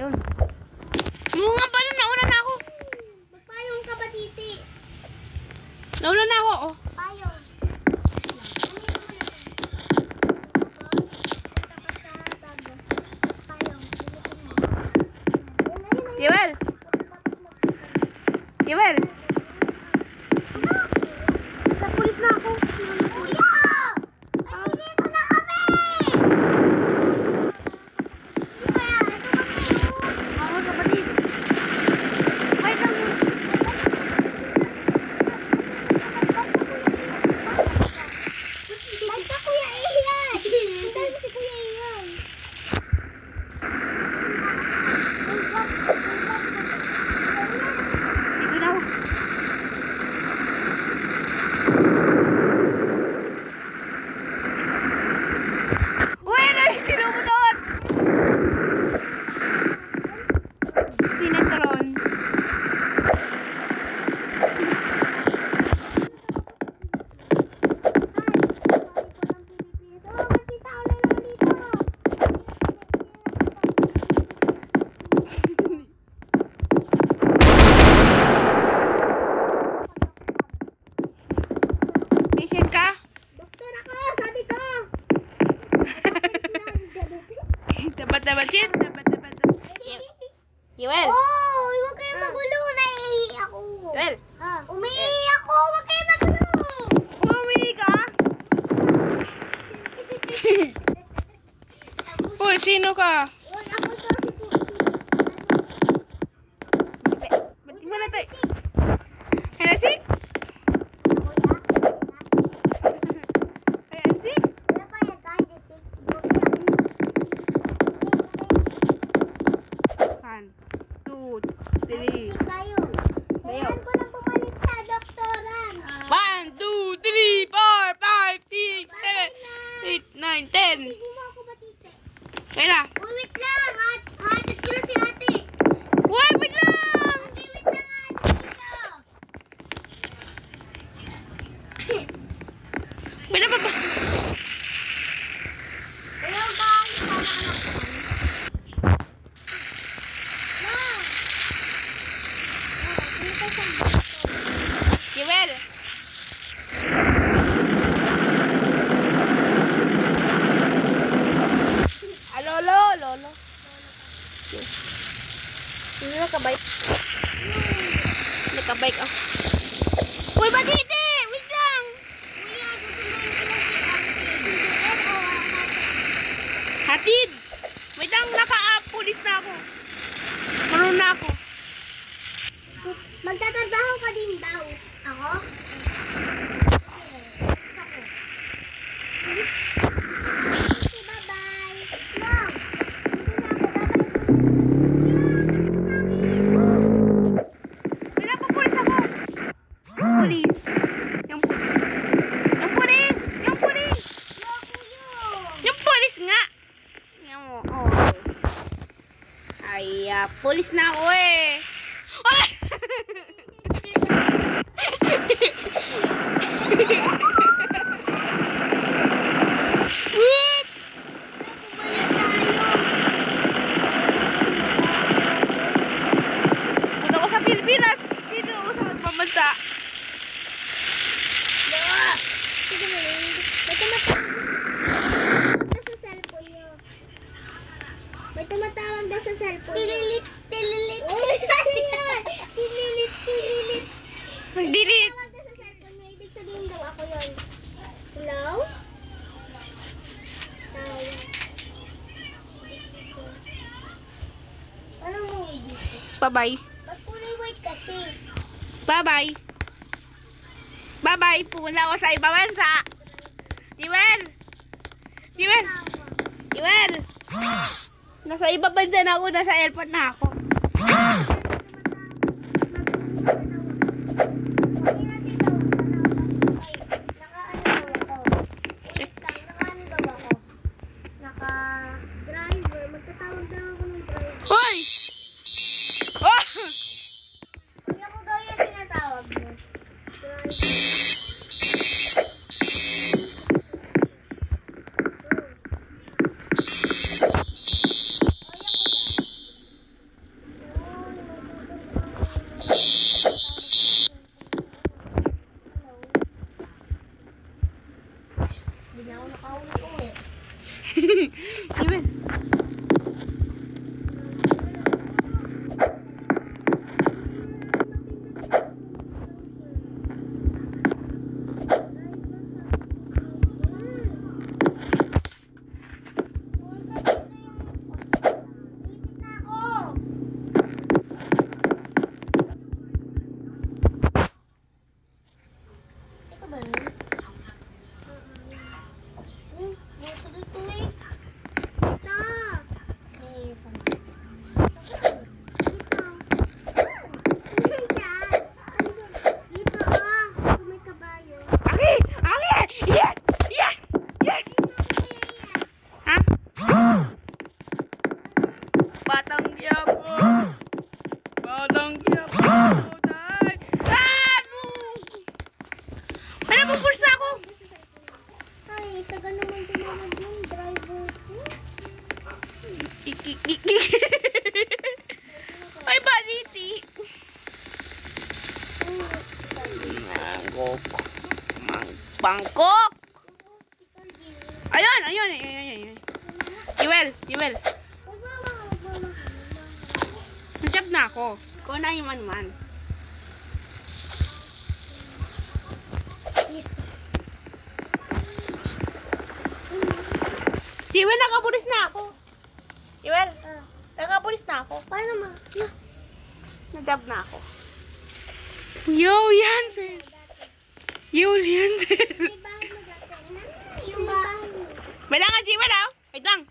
Ayun. Oo nga pala, nauna na ako. Magpayong ka ba, titi? Nauna na ako, oh. Payong. Jewel! Jewel! Sa pulis na ako. Kuya! Ay, mo na kami! Kuya, ito kami. Ako, kapatid. Wait lang. Basta Kuya Ian! Sandal mo si Kuya Ian. Dito na ako. Uy, ano yung sinumunod? Sinetron. Patient ka? Doktor ako, sabi ko. Dapat, shit. Dapat. Jewel! Oh, huwag kayong magulo. Naiihi ako. Jewel! Umiihi ako. Huwag kayong magulo. Umuwi ka? Uy, sino ka? Uy, ako to si Puti. Ba't di mo na tayo? Hello, si? Ayan, si? Wala pa yan, kahit itik. 1, 2, 3. Tayo. Kailan ko lang pumalit sa doktoran. 1, 2, 3, 4, 5, 6, 7, 8, 9, 10. Gumawa ko ba, tite? Kaya na. Uy, wait lang. Hatid ko lang si ate. Uy, wait lang! Okay, wait lang ate. Wait na ba ba? Ayaw ba? Sana anak ko. Jewel! Lolo. Sino nakabike? Nakabike ako. Uy, bagiti! Wait lang! Kuya, susunduin ko lang si ate. Hatid! Wait lang, naka-pulis na ako. Marunong na ako. Magtatrabaho ka din daw. Ako? Bye-bye. Mom, Wait lang, papulis ako. Pulis. Yung pulis! Yung pulis! Yung pulis nga! Ay, pulis na ako eh. Ay! Whoop! Punta ko sa Pilipinas. Dito ako sa magpabansa. May tumatawag daw sa cellphone. Tililit. Tililit. Delete. Tawag daw sa cellphone niya. Ibig sabihin daw ako yun. Hello? Tawag. Anong movie dito? Bye-bye. Ba't kulay white kasi? Bye-bye. Bye-bye. Pumunta ako sa ibang bansa. Jewel! Nasa ibang bansa na ako. Nasa airport na ako. Naka-driver. Magtatawag daw ako ng driver. Hoy! Oh! Hindi ako daw yung tinatawag mo. Batang Quiapo. Batang Quiapo. Tay. Ah! Ay, napupulis na ako. Ay, taga naman tinawag yung driver ko. Iki. Ay, baliti. Mangkok. Bangkok. Ayun. Jewel. Najab na ako. Ikaw na yung man. Jewel, nakapulis na ako. Jewel, nakapulis na ako. Paano ma? Najab na ako. Yo, yan, sir. Yo, yan, sir. Yung bahay mo. Wait lang nga, Jewel, ah. Wait lang.